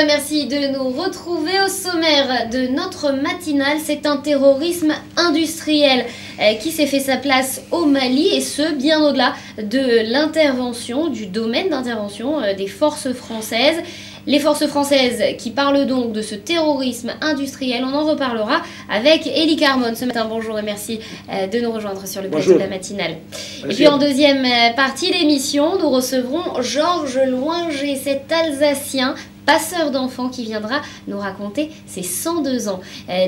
et merci de nous retrouver au sommaire de notre matinale. C'est un terrorisme industriel qui s'est fait sa place au Mali et ce, bien au-delà de l'intervention, du domaine d'intervention des forces françaises. Les forces françaises qui parlent donc de ce terrorisme industriel, on en reparlera avec Élie Carmon ce matin. Bonjour et merci de nous rejoindre sur le plateau de la matinale. Et puis en deuxième partie d'émission, nous recevrons Georges Loinger, cet Alsacien passeur d'enfants qui viendra nous raconter ses 102 ans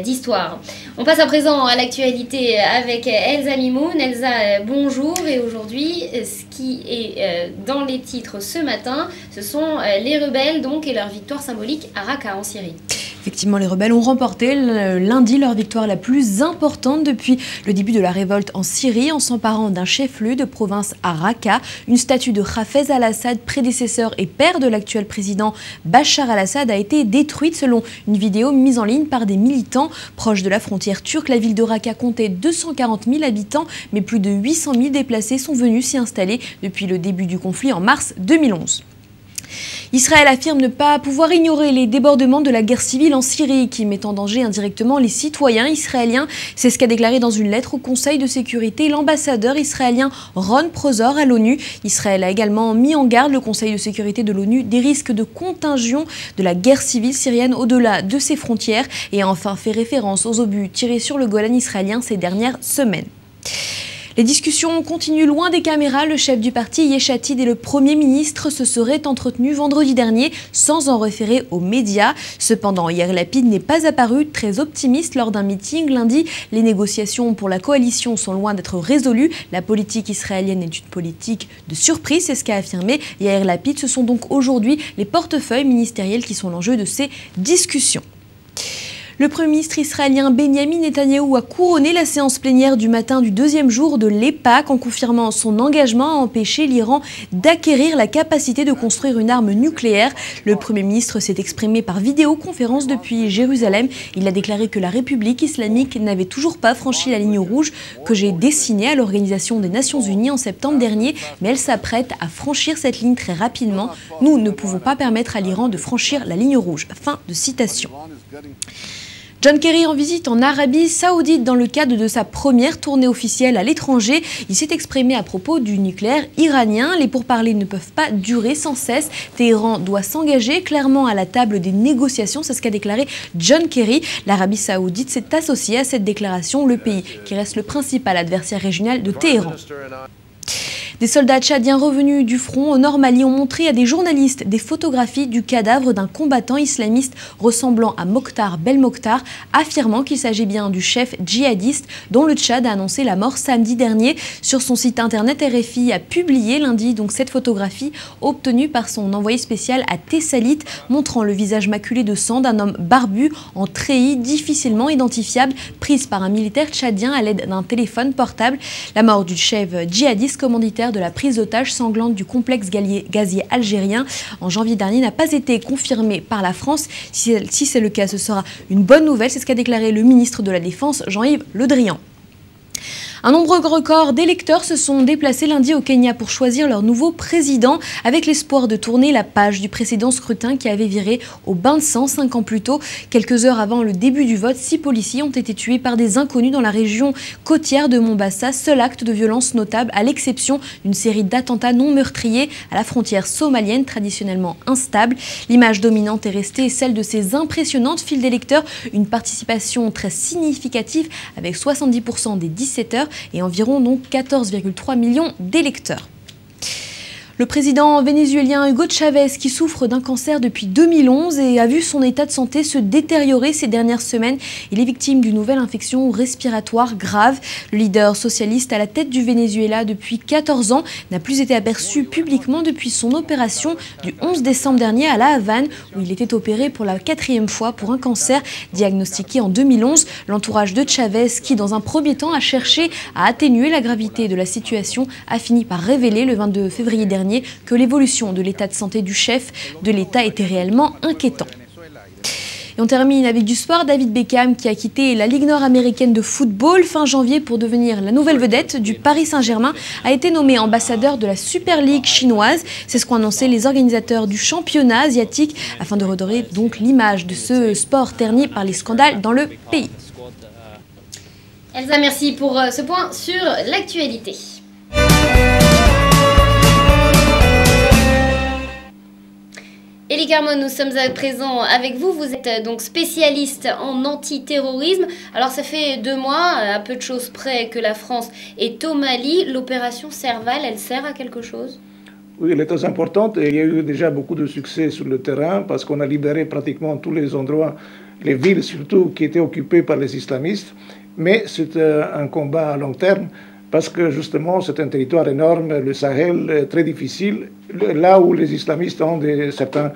d'histoire. On passe à présent à l'actualité avec Elsa Mimoun. Elsa, bonjour. Et aujourd'hui, ce qui est dans les titres ce matin, ce sont les rebelles donc et leur victoire symbolique à Raqqa en Syrie. Effectivement, les rebelles ont remporté lundi leur victoire la plus importante depuis le début de la révolte en Syrie en s'emparant d'un chef-lieu de province à Raqqa. Une statue de Hafez al-Assad, prédécesseur et père de l'actuel président Bachar al-Assad, a été détruite selon une vidéo mise en ligne par des militants proches de la frontière turque. La ville de Raqqa comptait 240 000 habitants, mais plus de 800 000 déplacés sont venus s'y installer depuis le début du conflit en mars 2011. Israël affirme ne pas pouvoir ignorer les débordements de la guerre civile en Syrie qui met en danger indirectement les citoyens israéliens. C'est ce qu'a déclaré dans une lettre au Conseil de sécurité l'ambassadeur israélien Ron Prosor à l'ONU. Israël a également mis en garde le Conseil de sécurité de l'ONU des risques de contagion de la guerre civile syrienne au-delà de ses frontières et a enfin fait référence aux obus tirés sur le Golan israélien ces dernières semaines. Les discussions continuent loin des caméras. Le chef du parti Yesh Atid et le Premier ministre se seraient entretenus vendredi dernier sans en référer aux médias. Cependant, Yair Lapid n'est pas apparu très optimiste lors d'un meeting lundi. Les négociations pour la coalition sont loin d'être résolues. La politique israélienne est une politique de surprise, c'est ce qu'a affirmé Yair Lapid. Ce sont donc aujourd'hui les portefeuilles ministériels qui sont l'enjeu de ces discussions. Le Premier ministre israélien Benyamin Netanyahou a couronné la séance plénière du matin du deuxième jour de l'EPAC en confirmant son engagement à empêcher l'Iran d'acquérir la capacité de construire une arme nucléaire. Le Premier ministre s'est exprimé par vidéoconférence depuis Jérusalem. Il a déclaré que la République islamique n'avait toujours pas franchi la ligne rouge que j'ai dessinée à l'Organisation des Nations Unies en septembre dernier, mais elle s'apprête à franchir cette ligne très rapidement. Nous ne pouvons pas permettre à l'Iran de franchir la ligne rouge. Fin de citation. John Kerry en visite en Arabie Saoudite dans le cadre de sa première tournée officielle à l'étranger. Il s'est exprimé à propos du nucléaire iranien. Les pourparlers ne peuvent pas durer sans cesse. Téhéran doit s'engager clairement à la table des négociations. C'est ce qu'a déclaré John Kerry. L'Arabie Saoudite s'est associée à cette déclaration, le pays qui reste le principal adversaire régional de Téhéran. Des soldats tchadiens revenus du front au Nord Mali ont montré à des journalistes des photographies du cadavre d'un combattant islamiste ressemblant à Mokhtar Belmokhtar, affirmant qu'il s'agit bien du chef djihadiste dont le Tchad a annoncé la mort samedi dernier. Sur son site internet, RFI a publié lundi donc cette photographie obtenue par son envoyé spécial à Tessalit, montrant le visage maculé de sang d'un homme barbu en treillis difficilement identifiable, prise par un militaire tchadien à l'aide d'un téléphone portable. La mort du chef djihadiste commanditaire de la prise d'otage sanglante du complexe gazier algérien en janvier dernier n'a pas été confirmée par la France. Si c'est le cas, ce sera une bonne nouvelle, c'est ce qu'a déclaré le ministre de la Défense, Jean-Yves Le Drian. Un nombre record d'électeurs se sont déplacés lundi au Kenya pour choisir leur nouveau président avec l'espoir de tourner la page du précédent scrutin qui avait viré au bain de sang 5 ans plus tôt. Quelques heures avant le début du vote, 6 policiers ont été tués par des inconnus dans la région côtière de Mombasa. Seul acte de violence notable à l'exception d'une série d'attentats non meurtriers à la frontière somalienne traditionnellement instable. L'image dominante est restée celle de ces impressionnantes files d'électeurs, une participation très significative avec 70% des 17h et environ donc 14,3 millions d'électeurs. Le président vénézuélien Hugo Chavez, qui souffre d'un cancer depuis 2011 et a vu son état de santé se détériorer ces dernières semaines, il est victime d'une nouvelle infection respiratoire grave. Le leader socialiste à la tête du Venezuela depuis 14 ans n'a plus été aperçu publiquement depuis son opération du 11 décembre dernier à La Havane, où il était opéré pour la 4e fois pour un cancer diagnostiqué en 2011. L'entourage de Chavez, qui dans un premier temps a cherché à atténuer la gravité de la situation, a fini par révéler le 22 février dernier que l'évolution de l'état de santé du chef de l'État était réellement inquiétant. Et on termine avec du sport. David Beckham qui a quitté la Ligue nord-américaine de football fin janvier pour devenir la nouvelle vedette du Paris Saint-Germain a été nommé ambassadeur de la Super League chinoise. C'est ce qu'ont annoncé les organisateurs du championnat asiatique afin de redorer donc l'image de ce sport terni par les scandales dans le pays. Elsa, merci pour ce point sur l'actualité. Élie Carmon, nous sommes à présent avec vous. Vous êtes donc spécialiste en antiterrorisme. Alors ça fait 2 mois, à peu de choses près, que la France est au Mali. L'opération Serval, elle sert à quelque chose ? Oui, elle est très importante et il y a eu déjà beaucoup de succès sur le terrain parce qu'on a libéré pratiquement tous les endroits, les villes surtout, qui étaient occupées par les islamistes. Mais c'est un combat à long terme parce que justement c'est un territoire énorme, le Sahel, très difficile, là où les islamistes ont certains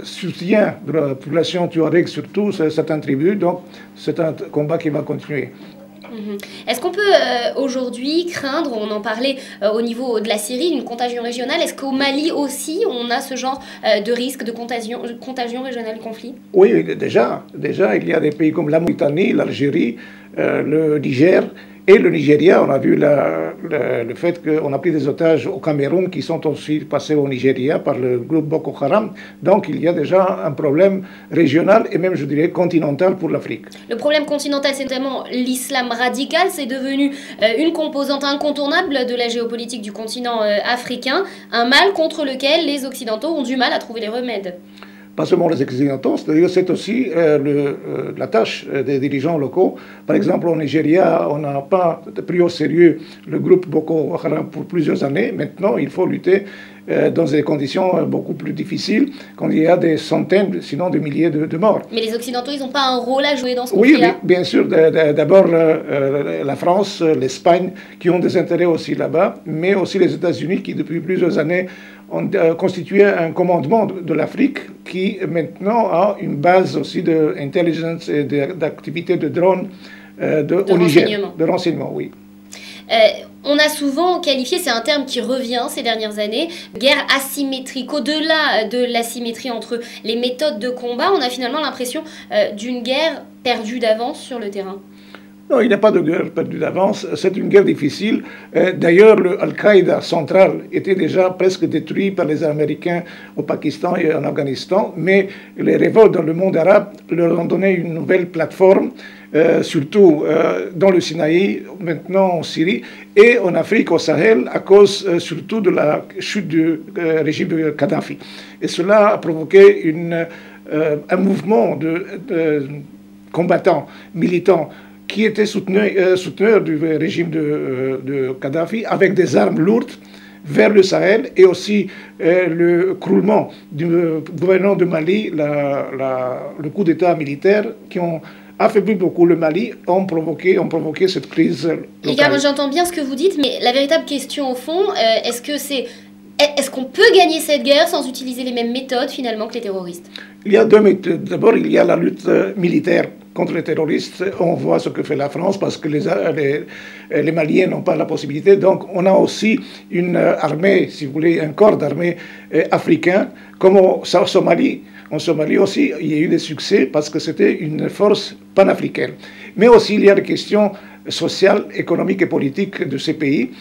soutiens de la population touareg, surtout certaines tribus, donc c'est un combat qui va continuer. Est-ce qu'on peut aujourd'hui craindre, on en parlait au niveau de la Syrie, une contagion régionale, est-ce qu'au Mali aussi on a ce genre de risque de contagion régionale, conflit? Oui, déjà il y a des pays comme la Mauritanie, l'Algérie, le Niger et le Nigeria. On a vu le fait qu'on a pris des otages au Cameroun qui sont ensuite passés au Nigeria par le groupe Boko Haram. Donc il y a déjà un problème régional et même, je dirais, continental pour l'Afrique. Le problème continental, c'est notamment l'islam radical. C'est devenu une composante incontournable de la géopolitique du continent africain. Un mal contre lequel les Occidentaux ont du mal à trouver les remèdes. Pas seulement les Occidentaux, c'est aussi la tâche des dirigeants locaux. Par exemple, au Nigeria, on n'a pas pris au sérieux le groupe Boko Haram pour plusieurs années. Maintenant, il faut lutter dans des conditions beaucoup plus difficiles, quand il y a des centaines, sinon des milliers de morts. Mais les Occidentaux, ils n'ont pas un rôle à jouer dans ce conflit-là? Oui, bien sûr. D'abord, la France, l'Espagne, qui ont des intérêts aussi là-bas, mais aussi les États-Unis, qui depuis plusieurs années ont constitué un commandement de l'Afrique qui maintenant a une base aussi d'intelligence et d'activités de drones au Niger. De renseignement, oui. On a souvent qualifié, c'est un terme qui revient ces dernières années, guerre asymétrique. Au-delà de l'asymétrie entre les méthodes de combat, on a finalement l'impression d'une guerre perdue d'avance sur le terrain. Non, il n'y a pas de guerre perdue d'avance, c'est une guerre difficile. D'ailleurs, le Al-Qaïda central était déjà presque détruit par les Américains au Pakistan et en Afghanistan, mais les révoltes dans le monde arabe leur ont donné une nouvelle plateforme, surtout dans le Sinaï, maintenant en Syrie, et en Afrique, au Sahel, à cause surtout de la chute du régime de Kadhafi. Et cela a provoqué un mouvement de combattants, militants, qui étaient souteneurs du régime de Kadhafi avec des armes lourdes vers le Sahel et aussi le croulement du gouvernement de Mali, le coup d'État militaire qui ont affaibli beaucoup le Mali, ont provoqué cette crise locale. J'entends bien ce que vous dites, mais la véritable question au fond, est-ce qu'on peut gagner cette guerre sans utiliser les mêmes méthodes finalement que les terroristes? Il y a 2 méthodes. D'abord, il y a la lutte militaire contre les terroristes. On voit ce que fait la France parce que les Maliens n'ont pas la possibilité. Donc, on a aussi une armée, si vous voulez, un corps d'armée africain, comme en Somalie. En Somalie aussi, il y a eu des succès parce que c'était une force panafricaine. Mais aussi, il y a des questions sociales, économiques et politiques de ces pays,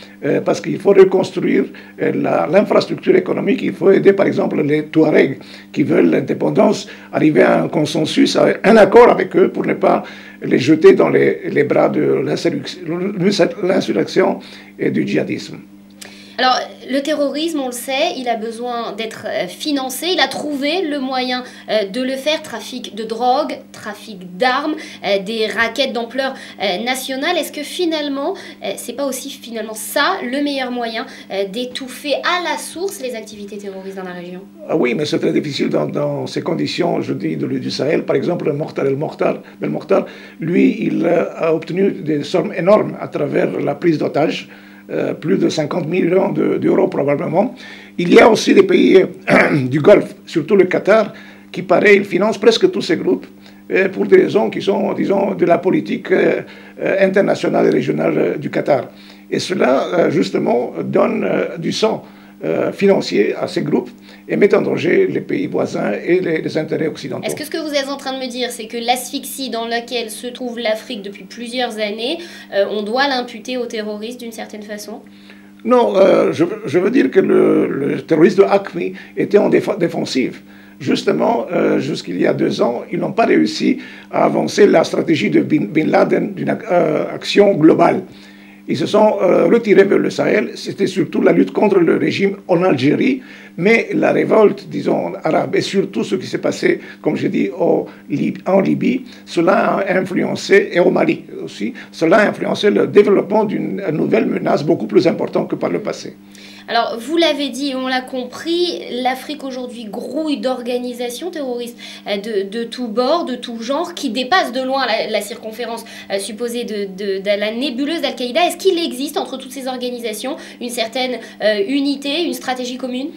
parce qu'il faut reconstruire l'infrastructure économique. Il faut aider, par exemple, les Touaregs qui veulent l'indépendance, arriver à un consensus, à un accord avec eux pour ne pas les jeter dans les bras de l'insurrection et du djihadisme. Alors, le terrorisme, on le sait, il a besoin d'être financé. Il a trouvé le moyen de le faire. Trafic de drogue, trafic d'armes, des rackets d'ampleur nationale. Est-ce que finalement, c'est pas aussi finalement ça le meilleur moyen d'étouffer à la source les activités terroristes dans la région? Ah oui, mais c'est très difficile dans ces conditions, je dis, du Sahel. Par exemple, Belmokhtar, lui, il a obtenu des sommes énormes à travers la prise d'otages. Plus de 50 millions d'euros probablement. Il y a aussi des pays du Golfe, surtout le Qatar, qui pareil, il finance presque tous ces groupes pour des raisons qui sont, disons, de la politique internationale et régionale du Qatar. Et cela, justement, donne du sang financiers à ces groupes et mettent en danger les pays voisins et les intérêts occidentaux. Est-ce que ce que vous êtes en train de me dire, c'est que l'asphyxie dans laquelle se trouve l'Afrique depuis plusieurs années, on doit l'imputer aux terroristes d'une certaine façon? Non, je veux dire que le terroriste de AQMI était en défensive. Justement, jusqu'il y a 2 ans, ils n'ont pas réussi à avancer la stratégie de Bin Laden d'une action globale. Ils se sont retirés vers le Sahel. C'était surtout la lutte contre le régime en Algérie, mais la révolte, disons, arabe, et surtout ce qui s'est passé, comme je dis, en Libye, cela a influencé, et au Mali aussi, cela a influencé le développement d'une nouvelle menace beaucoup plus importante que par le passé. Alors, vous l'avez dit, on l'a compris, l'Afrique aujourd'hui grouille d'organisations terroristes de tous bords, de tout genre, qui dépassent de loin la circonférence supposée de la nébuleuse d'Al-Qaïda. Est-ce qu'il existe entre toutes ces organisations une certaine unité, une stratégie commune ?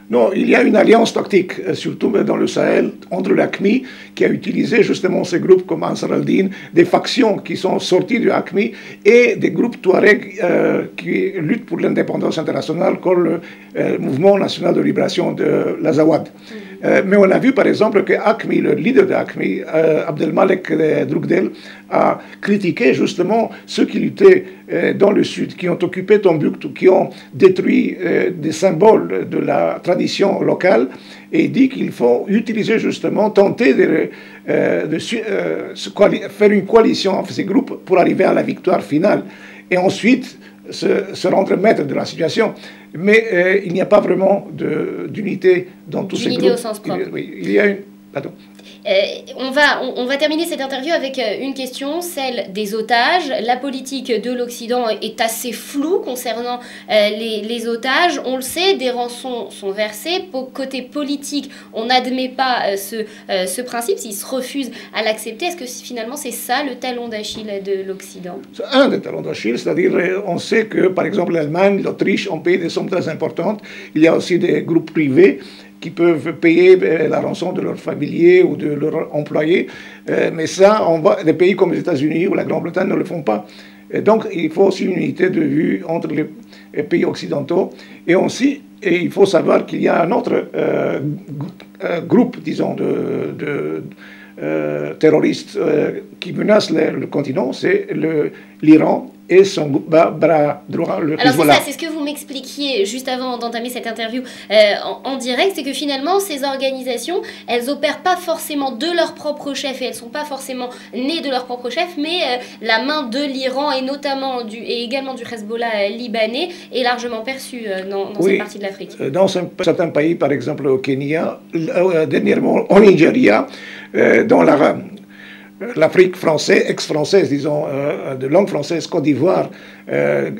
Non, il y a une alliance tactique, surtout dans le Sahel, entre l'AQMI, qui a utilisé justement ces groupes comme Ansar al-Din, des factions qui sont sorties du AQMI, et des groupes Touareg qui luttent pour l'indépendance internationale, comme le Mouvement national de libération de l'Azawad. Mais on a vu par exemple que AQMI, le leader de AQMI, Abdelmalek Droukdel, a critiqué justement ceux qui luttaient dans le sud, qui ont occupé Tombouctou, qui ont détruit des symboles de la tradition locale, et dit qu'il faut utiliser justement, tenter de faire une coalition entre ces groupes pour arriver à la victoire finale, et ensuite se rendre maître de la situation. Mais il n'y a pas vraiment d'unité dans tous ces groupes. D'unité au sens propre. Oui, il y a une... Pardon. On va terminer cette interview avec une question, celle des otages. La politique de l'Occident est assez floue concernant les otages. On le sait, des rançons sont versées. Côté politique, on n'admet pas ce principe, s'ils se refusent à l'accepter. Est-ce que finalement c'est ça le talon d'Achille de l'Occident? C'est un des talons d'Achille, c'est-à-dire on sait que par exemple l'Allemagne, l'Autriche ont payé des sommes très importantes. Il y a aussi des groupes privés qui peuvent payer la rançon de leurs familiers ou de leurs employés. Mais ça, des pays comme les États-Unis ou la Grande-Bretagne ne le font pas. Et donc, il faut aussi une unité de vue entre les pays occidentaux. Et aussi, il faut savoir qu'il y a un autre groupe, disons, de terroristes qui menacent le continent, c'est l'Iran et son bras droit, le Alors Hezbollah. c'est ce que vous m'expliquiez juste avant d'entamer cette interview en direct, c'est que finalement ces organisations, elles opèrent pas forcément de leur propre chef et elles sont pas forcément nées de leur propre chef, mais la main de l'Iran et notamment et également du Hezbollah libanais est largement perçue dans cette partie de l'Afrique. Dans certains pays, par exemple au Kenya, dernièrement au Nigeria, dans l'Afrique française, ex-française, disons, de langue française, Côte d'Ivoire,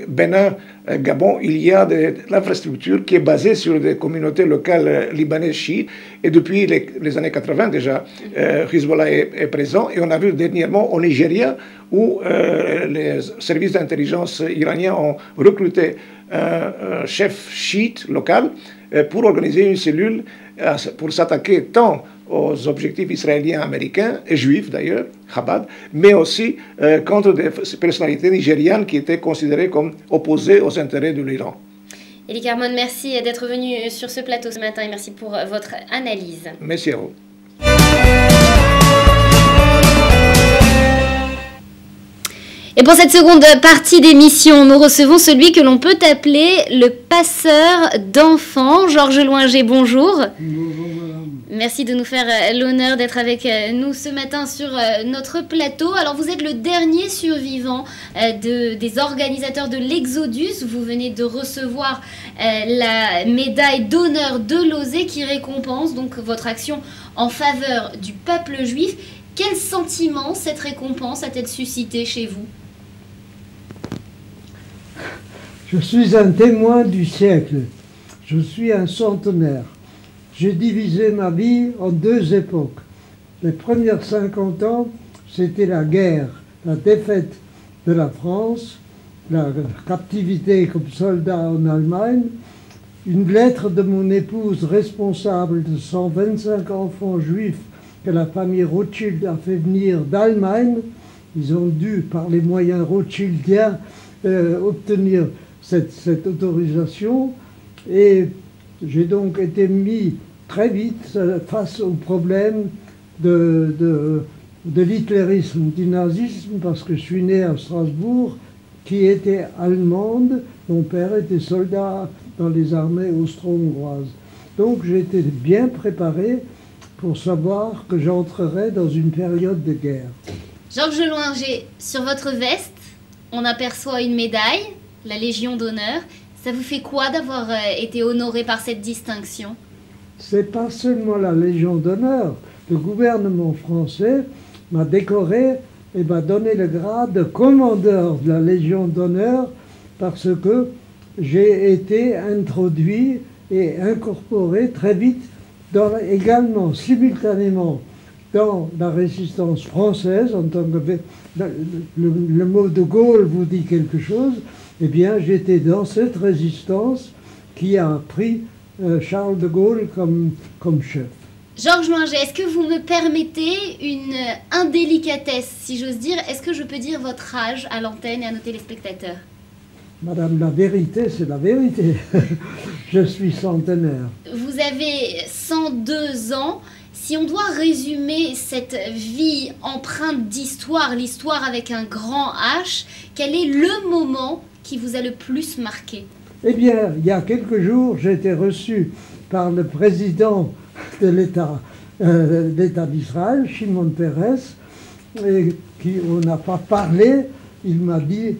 Bénin, Gabon, il y a l'infrastructure qui est basée sur des communautés locales libanaises chiites. Et depuis les années 80 déjà, Hezbollah est présent. Et on a vu dernièrement au Nigeria où les services d'intelligence iraniens ont recruté un chef chiite local pour organiser une cellule pour s'attaquer tant aux objectifs israéliens, américains et juifs d'ailleurs, Chabad, mais aussi contre des personnalités nigérianes qui étaient considérées comme opposées aux intérêts de l'Iran. Elie Carmon, merci d'être venu sur ce plateau ce matin et merci pour votre analyse. Merci à vous. Et pour cette seconde partie d'émission, nous recevons celui que l'on peut appeler le passeur d'enfants. Georges Loinger, bonjour. Bonjour madame. Merci de nous faire l'honneur d'être avec nous ce matin sur notre plateau. Alors vous êtes le dernier survivant des organisateurs de l'Exodus. Vous venez de recevoir la médaille d'honneur de l'Osée qui récompense donc votre action en faveur du peuple juif. Quel sentiment cette récompense a-t-elle suscité chez vous ? Je suis un témoin du siècle. Je suis un centenaire. J'ai divisé ma vie en deux époques. Les premières 50 ans, c'était la guerre, la défaite de la France, la captivité comme soldat en Allemagne, une lettre de mon épouse responsable de 125 enfants juifs que la famille Rothschild a fait venir d'Allemagne. Ils ont dû, par les moyens rothschildiens, obtenir cette autorisation. Et j'ai donc été mis très vite face au problème de l'hitlérisme, du nazisme, parce que je suis né à Strasbourg, qui était allemande. Mon père était soldat dans les armées austro-hongroises. Donc j'ai été bien préparé pour savoir que j'entrerais dans une période de guerre. Georges Loinger, sur votre veste, on aperçoit une médaille, la Légion d'honneur. Ça vous fait quoi d'avoir été honoré par cette distinction? C'est pas seulement la Légion d'honneur. Le gouvernement français m'a décoré et m'a donné le grade de commandeur de la Légion d'honneur parce que j'ai été introduit et incorporé très vite également, simultanément, dans la résistance française, en tant que le mot de Gaulle vous dit quelque chose, eh bien j'étais dans cette résistance qui a pris Charles de Gaulle comme chef. Georges Loinger, est-ce que vous me permettez une indélicatesse, si j'ose dire? Est-ce que je peux dire votre âge à l'antenne et à nos téléspectateurs? Madame, la vérité, c'est la vérité. Je suis centenaire. Vous avez 102 ans. Si on doit résumer cette vie empreinte d'histoire, l'histoire avec un grand H, quel est le moment qui vous a le plus marqué? Eh bien, il y a quelques jours, j'ai été reçu par le président de l'État d'Israël, Shimon Peres, et on n'a pas parlé. Il m'a dit: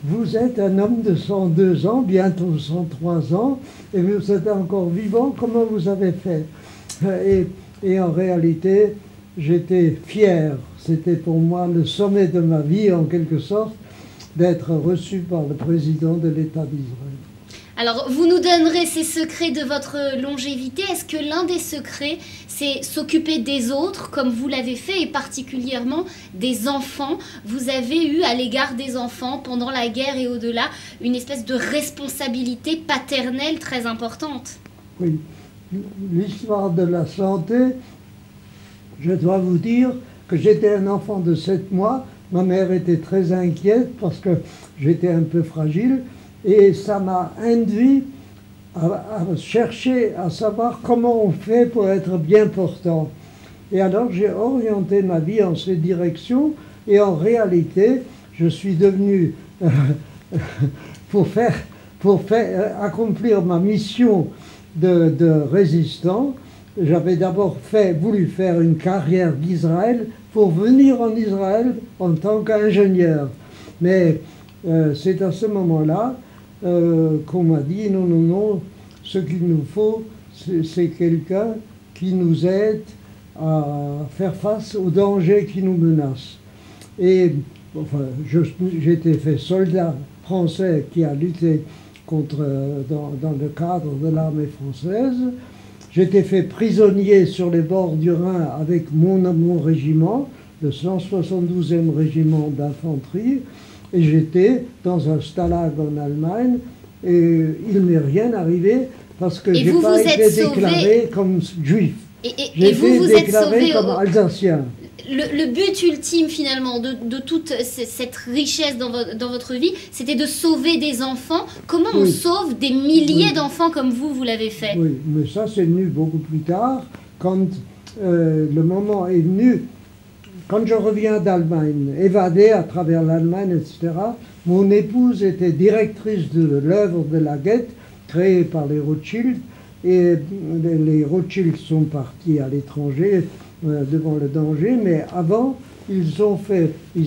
vous êtes un homme de 102 ans, bientôt 103 ans, et vous êtes encore vivant, comment vous avez fait? Et en réalité, j'étais fier. C'était pour moi le sommet de ma vie, en quelque sorte, d'être reçu par le président de l'État d'Israël. Alors, vous nous donnerez ces secrets de votre longévité. Est-ce que l'un des secrets, c'est s'occuper des autres, comme vous l'avez fait, et particulièrement des enfants? Vous avez eu, à l'égard des enfants, pendant la guerre et au-delà, une espèce de responsabilité paternelle très importante. Oui. L'histoire de la santé, je dois vous dire que j'étais un enfant de 7 mois. Ma mère était très inquiète parce que j'étais un peu fragile. Et ça m'a induit à chercher à savoir comment on fait pour être bien portant. Et alors j'ai orienté ma vie en cette direction et en réalité je suis devenu, pour accomplir ma mission de résistant, j'avais d'abord voulu faire une carrière d'Israël pour venir en Israël en tant qu'ingénieur. Mais c'est à ce moment-là qu'on m'a dit non, ce qu'il nous faut, c'est quelqu'un qui nous aide à faire face aux dangers qui nous menacent. Et enfin, j'étais fait soldat français qui a lutté dans le cadre de l'armée française. J'étais fait prisonnier sur les bords du Rhin avec mon régiment, le 172e régiment d'infanterie. Et j'étais dans un stalag en Allemagne et il ne m'est rien arrivé parce que je n'ai pas été déclaré comme juif. J'ai été déclaré comme alsacien. Le but ultime finalement de toute cette richesse dans votre vie, c'était de sauver des enfants. Comment on sauve des milliers d'enfants comme vous l'avez fait? Oui, mais ça c'est venu beaucoup plus tard, quand le moment est venu. Quand je reviens d'Allemagne, évadé à travers l'Allemagne, etc., mon épouse était directrice de l'œuvre de la Guette, créée par les Rothschild, et les Rothschild sont partis à l'étranger devant le danger, mais avant, ils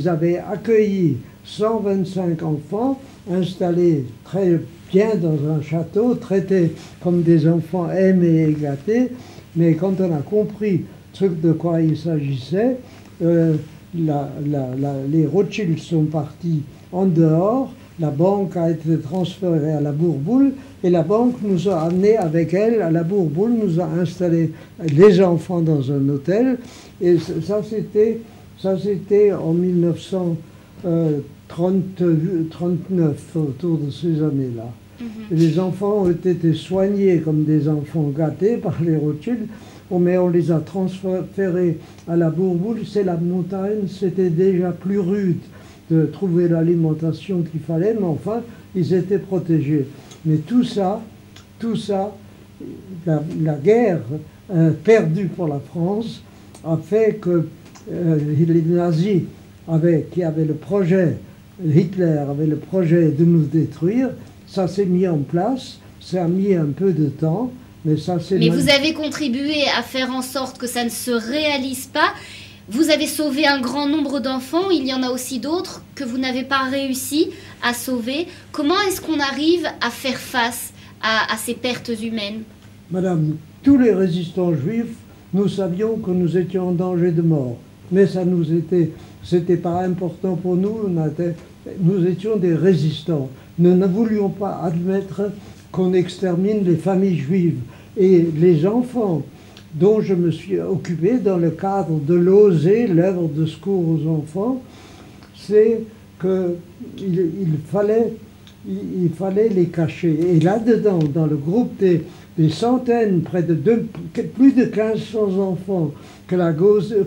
avaient accueilli 125 enfants, installés très bien dans un château, traités comme des enfants aimés et gâtés, mais quand on a compris ce de quoi il s'agissait, les Rothschild sont partis en dehors, la banque a été transférée à la Bourboule et la banque nous a amenés avec elle à la Bourboule, nous a installé les enfants dans un hôtel et ça c'était en 1939, autour de ces années-là. Les enfants ont été soignés comme des enfants gâtés par les Rothschild, mais on les a transférés à la Bourboule. C'est la montagne, c'était déjà plus rude de trouver l'alimentation qu'il fallait, mais enfin, ils étaient protégés. Mais tout ça tout ça, la guerre perdue pour la France a fait que les nazis qui avaient le projet, Hitler avait le projet de nous détruire, ça s'est mis en place, ça a mis un peu de temps, mais ça s'est... Mais vous avez contribué à faire en sorte que ça ne se réalise pas. Vous avez sauvé un grand nombre d'enfants, il y en a aussi d'autres que vous n'avez pas réussi à sauver. Comment est-ce qu'on arrive à faire face à ces pertes humaines? Madame, tous les résistants juifs, nous savions que nous étions en danger de mort. Mais ça c'était pas important pour nous, nous étions des résistants. Nous ne voulions pas admettre qu'on extermine les familles juives. Et les enfants dont je me suis occupé dans le cadre de l'OSE, l'œuvre de secours aux enfants, c'est qu'il fallait les cacher. Et là-dedans, dans le groupe des centaines, plus de 1500 enfants que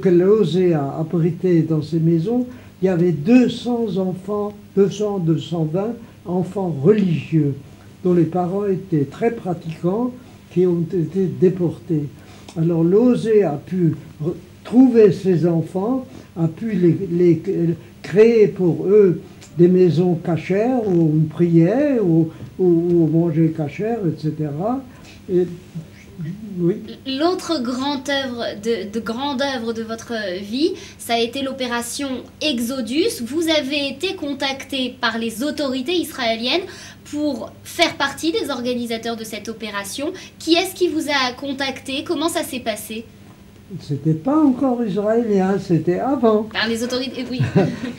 l'OSE a abrité dans ces maisons, il y avait 200 enfants, 220 enfants religieux, dont les parents étaient très pratiquants, qui ont été déportés. Alors l'OSE a pu trouver ces enfants, a pu les créer pour eux des maisons cachères où on priait, où on mangeait cachère, etc. Et, oui. L'autre grande œuvre de votre vie, ça a été l'opération Exodus. Vous avez été contacté par les autorités israéliennes pour faire partie des organisateurs de cette opération. Qui est-ce qui vous a contacté? Comment ça s'est passé? C'était pas encore israélien, c'était avant. Par les autorités, oui.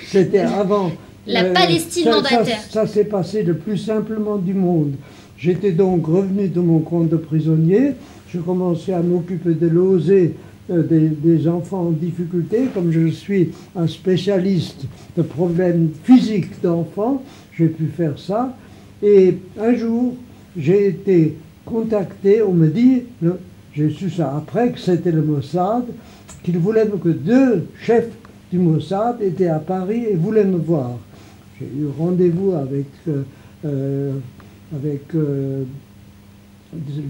C'était avant. La Palestine mandataire. Ça s'est passé le plus simplement du monde. J'étais donc revenu de mon camp de prisonnier. Je commençais à m'occuper de l'OSE, des enfants en difficulté. Comme je suis un spécialiste de problèmes physiques d'enfants, j'ai pu faire ça. Et un jour, j'ai été contacté, on me dit, j'ai su ça après, que c'était le Mossad, qu'il voulait que 2 chefs du Mossad étaient à Paris et voulaient me voir. J'ai eu rendez-vous avec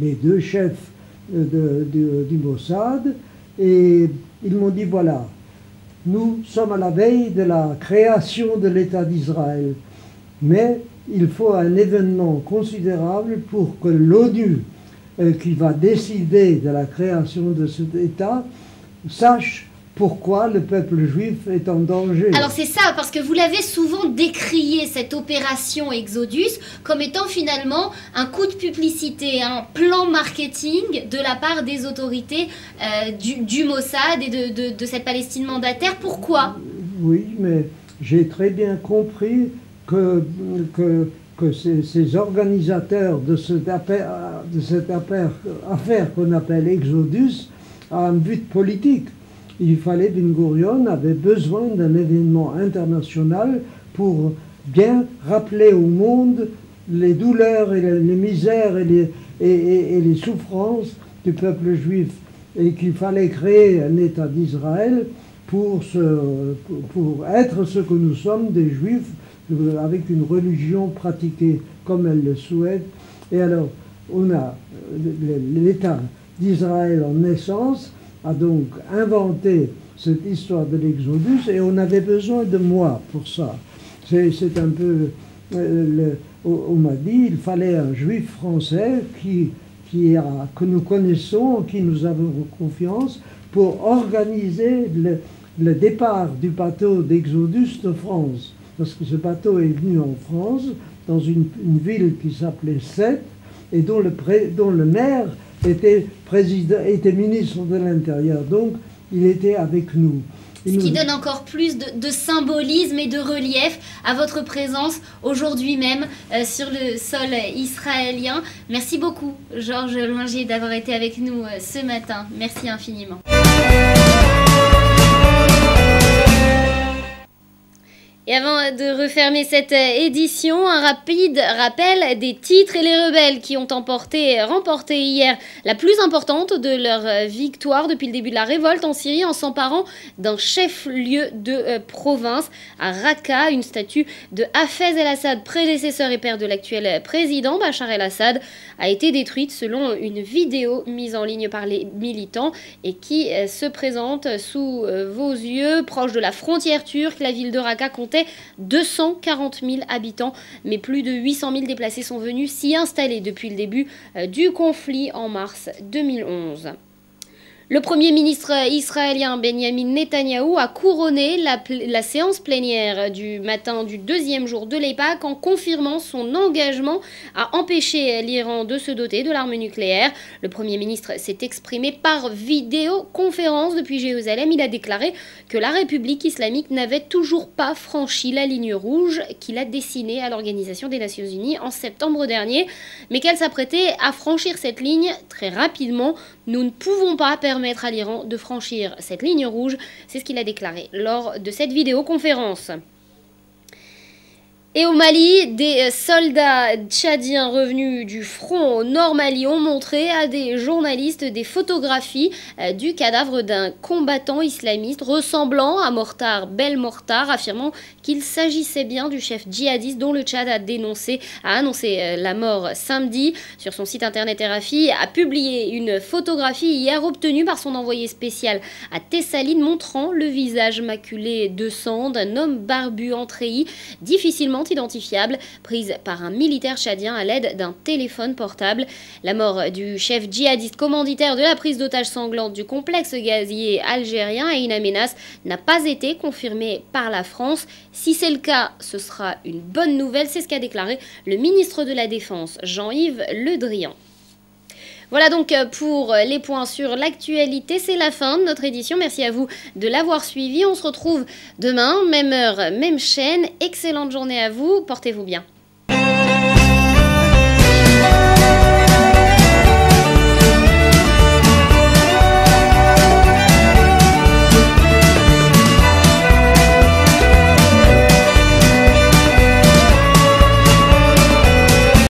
les 2 chefs du Mossad et ils m'ont dit voilà, nous sommes à la veille de la création de l'État d'Israël, mais il faut un événement considérable pour que l'ONU, qui va décider de la création de cet État, sache pourquoi le peuple juif est en danger. Alors c'est ça, parce que vous l'avez souvent décrié, cette opération Exodus, comme étant finalement un coup de publicité, un plan marketing de la part des autorités du Mossad et de cette Palestine mandataire. Pourquoi? Oui, mais j'ai très bien compris que ces organisateurs de cette affaire qu'on appelle Exodus a un but politique. Il fallait, Ben Gurion avait besoin d'un événement international pour bien rappeler au monde les douleurs et les misères et les souffrances du peuple juif, et qu'il fallait créer un État d'Israël pour être ce que nous sommes, des juifs, avec une religion pratiquée comme elle le souhaite. Et alors, on a l'État d'Israël en naissance, a donc inventé cette histoire de l'Exodus, et on avait besoin de moi pour ça. C'est un peu... on m'a dit il fallait un juif français que nous connaissons, en qui nous avons confiance, pour organiser le départ du bateau d'Exodus de France. Parce que ce bateau est venu en France, dans une ville qui s'appelait Sète, et dont le maire était ministre de l'Intérieur. Donc, il était avec nous. Ce qui donne encore plus de symbolisme et de relief à votre présence aujourd'hui même sur le sol israélien. Merci beaucoup, Georges Loinger, d'avoir été avec nous ce matin. Merci infiniment. Et avant de refermer cette édition, un rapide rappel des titres et les rebelles qui ont remporté hier la plus importante de leur victoire depuis le début de la révolte en Syrie en s'emparant d'un chef-lieu de province à Raqqa. Une statue de Hafez el-Assad, prédécesseur et père de l'actuel président Bachar el-Assad, a été détruite selon une vidéo mise en ligne par les militants et qui se présente sous vos yeux, proche de la frontière turque. La ville de Raqqa comptait 240 000 habitants, mais plus de 800 000 déplacés sont venus s'y installer depuis le début du conflit en mars 2011. Le Premier ministre israélien Benjamin Netanyahou a couronné la séance plénière du matin du deuxième jour de l'EPAC en confirmant son engagement à empêcher l'Iran de se doter de l'arme nucléaire. Le Premier ministre s'est exprimé par vidéoconférence depuis Jérusalem. Il a déclaré que la République islamique n'avait toujours pas franchi la ligne rouge qu'il a dessinée à l'Organisation des Nations Unies en septembre dernier, mais qu'elle s'apprêtait à franchir cette ligne très rapidement. Nous ne pouvons pas permettre à l'Iran de franchir cette ligne rouge, c'est ce qu'il a déclaré lors de cette vidéoconférence. Et au Mali, des soldats tchadiens revenus du front au nord Mali ont montré à des journalistes des photographies du cadavre d'un combattant islamiste ressemblant à Mortar Belmokhtar, affirmant qu'il s'agissait bien du chef djihadiste dont le Tchad a annoncé la mort samedi. Sur son site internet, RFI a publié une photographie hier obtenue par son envoyé spécial à Tessaline, montrant le visage maculé de sang d'un homme barbu en treillis, difficilement identifiable, prise par un militaire tchadien à l'aide d'un téléphone portable. La mort du chef djihadiste commanditaire de la prise d'otages sanglante du complexe gazier algérien et une menace n'a pas été confirmée par la France. Si c'est le cas, ce sera une bonne nouvelle, c'est ce qu'a déclaré le ministre de la Défense, Jean-Yves Le Drian. Voilà donc pour les points sur l'actualité, c'est la fin de notre édition. Merci à vous de l'avoir suivi. On se retrouve demain, même heure, même chaîne. Excellente journée à vous, portez-vous bien.